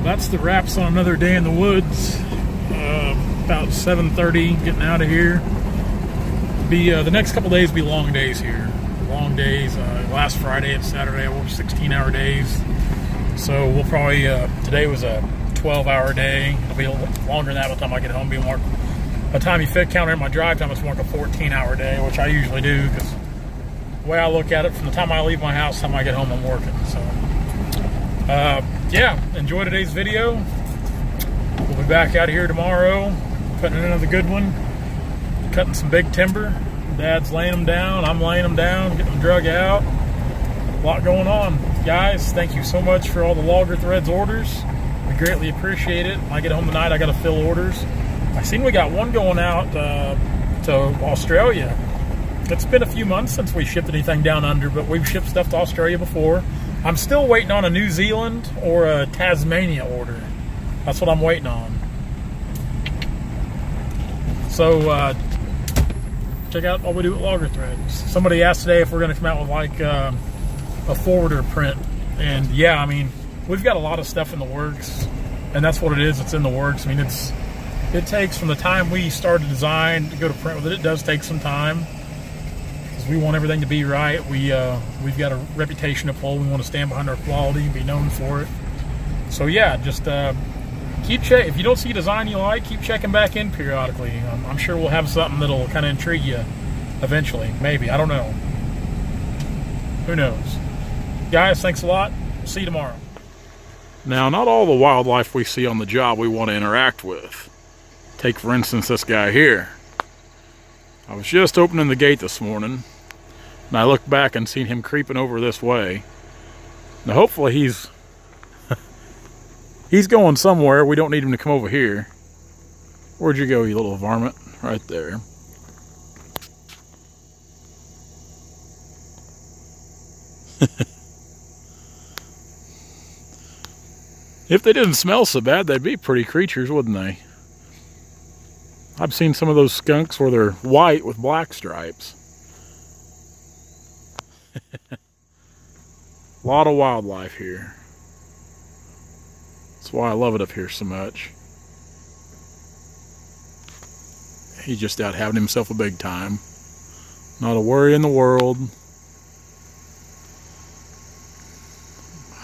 That's the wraps on another day in the woods. About 7:30, getting out of here. The next couple days be long days here. Long days. Last Friday and Saturday I worked 16-hour days. So we'll probably, today was a 12-hour day. It'll be a little longer than that by the time I get home. By the time you count in my drive time, it's more like a 14-hour day, which I usually do, because the way I look at it, from the time I leave my house to the time I get home, I'm working. So, yeah, enjoy today's video. We'll be back out here tomorrow, putting in another good one, cutting some big timber. Dad's laying them down, I'm laying them down, getting them drug out. A lot going on. Guys, thank you so much for all the Logger Threads orders. We greatly appreciate it. When I get home tonight, I got to fill orders. I seen we got one going out to Australia. It's been a few months since we shipped anything down under, but we've shipped stuff to Australia before. I'm still waiting on a New Zealand or a Tasmania order. That's what I'm waiting on. So, check out what we do at Logger Threads. Somebody asked today if we're going to come out with like a forwarder print. And yeah, I mean, we've got a lot of stuff in the works. And that's what it is. It's in the works. I mean, it takes from the time we start to design to go to print with it. It does take some time, because we want everything to be right. We've got a reputation to pull. We want to stand behind our quality and be known for it. So yeah, just keep check. If you don't see a design you like, keep checking back in periodically. I'm sure we'll have something that'll kind of intrigue you eventually. Maybe, I don't know. Who knows? Guys, thanks a lot. See you tomorrow. Now, not all the wildlife we see on the job we want to interact with. Take, for instance, this guy here. I was just opening the gate this morning, and I looked back and seen him creeping over this way. Now, hopefully he's going somewhere. We don't need him to come over here. Where'd you go, you little varmint? Right there. If they didn't smell so bad, they'd be pretty creatures, wouldn't they? I've seen some of those skunks where they're white with black stripes. A lot of wildlife here. That's why I love it up here so much. He's just out having himself a big time. Not a worry in the world.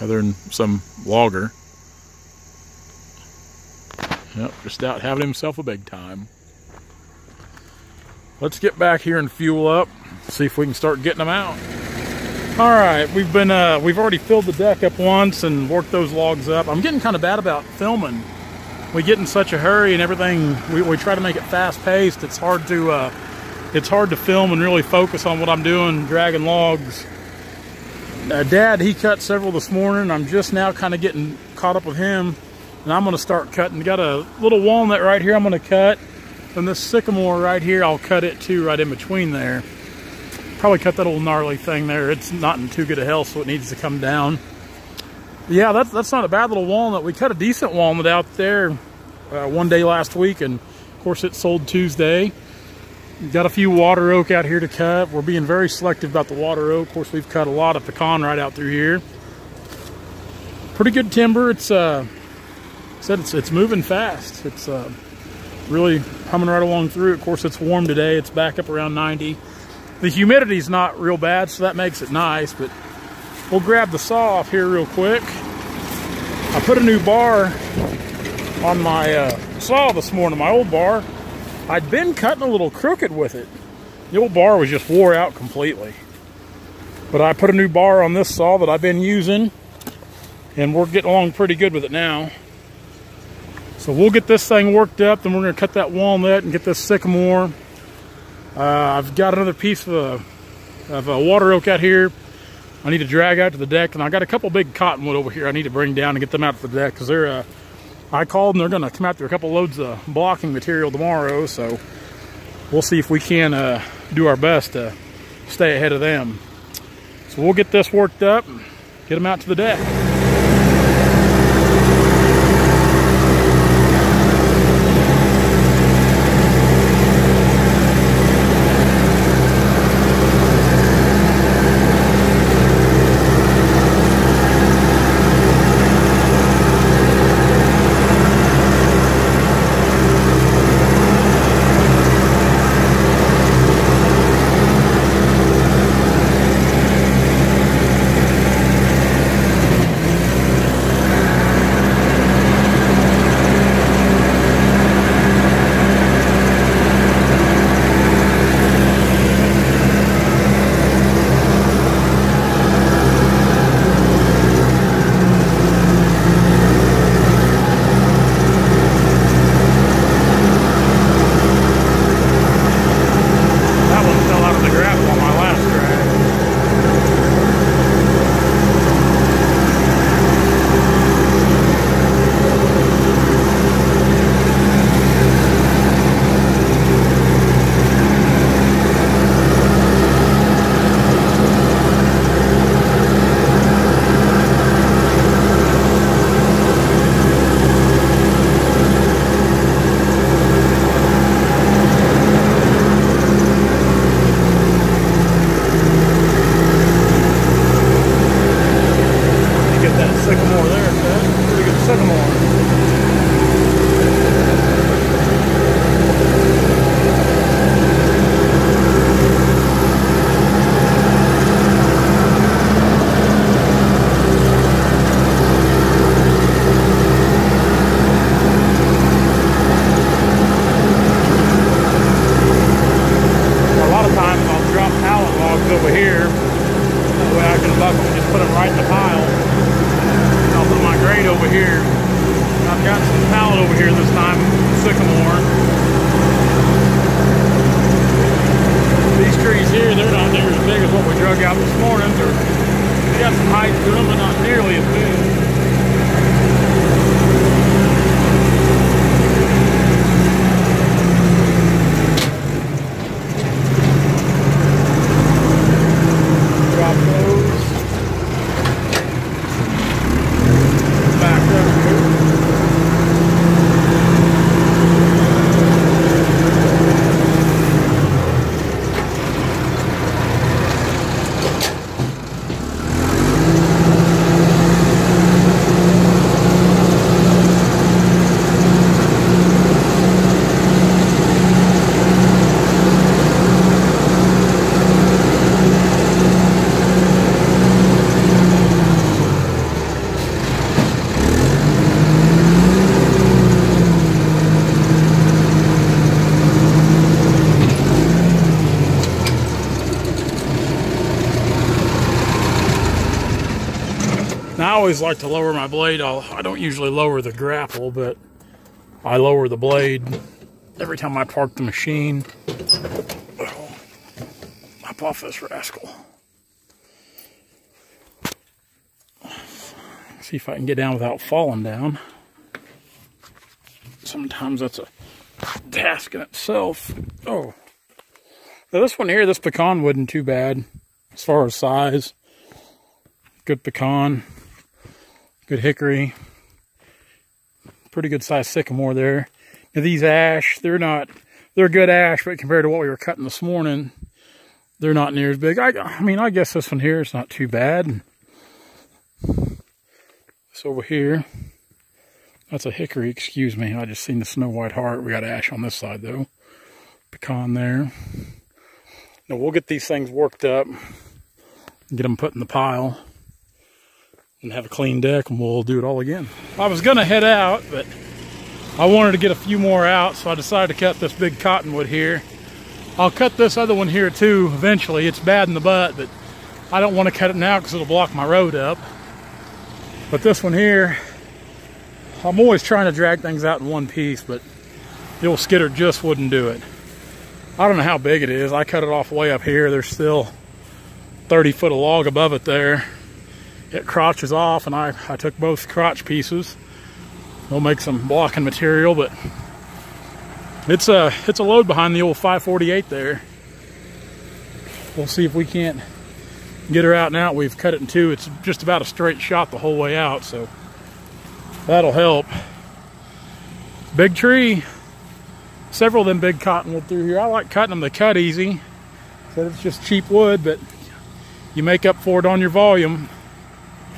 Other than some logger. Yep, just out having himself a big time. Let's get back here and fuel up. See if we can start getting them out. All right, we've already filled the deck up once and worked those logs up. I'm getting kind of bad about filming. We get in such a hurry and everything. We try to make it fast paced. It's hard to film and really focus on what I'm doing, dragging logs. Dad, he cut several this morning. I'm just now kind of getting caught up with him, and I'm going to start cutting. Got a little walnut right here I'm going to cut, and this sycamore right here, I'll cut it too, right in between there. Probably cut that old gnarly thing there. It's not in too good a health, so it needs to come down. Yeah, that's not a bad little walnut. We cut a decent walnut out there one day last week, and of course it sold Tuesday. Got a few water oak out here to cut. We're being very selective about the water oak. Of course, we've cut a lot of pecan right out through here. Pretty good timber. It's it's moving fast. It's really humming right along through. Of course, it's warm today. It's back up around 90. The humidity's not real bad, so that makes it nice. But we'll grab the saw off here real quick. I put a new bar on my saw this morning, my old bar. I'd been cutting a little crooked with it. The old bar was just wore out completely. But I put a new bar on this saw that I've been using, and we're getting along pretty good with it now. So we'll get this thing worked up, then we're going to cut that walnut and get this sycamore. I've got another piece of a water oak out here I need to drag out to the deck, and I got a couple big cottonwood over here I need to bring down and get them out to the deck, because they're I called and they're going to come out there a couple loads of blocking material tomorrow, so we'll see if we can do our best to stay ahead of them. So we'll get this worked up and get them out to the deck. sycamore. Over here, that way I can buckle and just put them right in the pile. I'll put my grate over here. I've got some pallet over here this time, sycamore. These trees here, they're not near as big as what we drug out this morning. They got some height to them, but not nearly as big. Now, I always like to lower my blade. I don't usually lower the grapple, but I lower the blade every time I park the machine. Oh, hop off this rascal. See if I can get down without falling down. Sometimes that's a task in itself. Oh, now this one here, this pecan wasn't too bad as far as size. Good pecan. Good hickory, pretty good sized sycamore there. Now these ash, they're good ash, but compared to what we were cutting this morning, they're not near as big. I mean, I guess this one here is not too bad. This over here, that's a hickory, excuse me. I just seen the snow white heart. We got ash on this side though. Pecan there. Now we'll get these things worked up and get them put in the pile. And have a clean deck, and we'll do it all again. I was gonna head out, but I wanted to get a few more out, so I decided to cut this big cottonwood here. I'll cut this other one here too eventually. It's bad in the butt, but I don't want to cut it now because it'll block my road up. But this one here, I'm always trying to drag things out in one piece, but the old skidder just wouldn't do it. I don't know how big it is. I cut it off way up here. There's still 30 foot of log above it there. It crotches off, and I took both crotch pieces. We'll make some blocking material, but it's a load behind the old 548 there. We'll see if we can't get her out now. We've cut it in two. It's just about a straight shot the whole way out, so that'll help. Big tree. Several of them big cottonwood through here. I like cutting them. They cut easy. So it's just cheap wood, but you make up for it on your volume.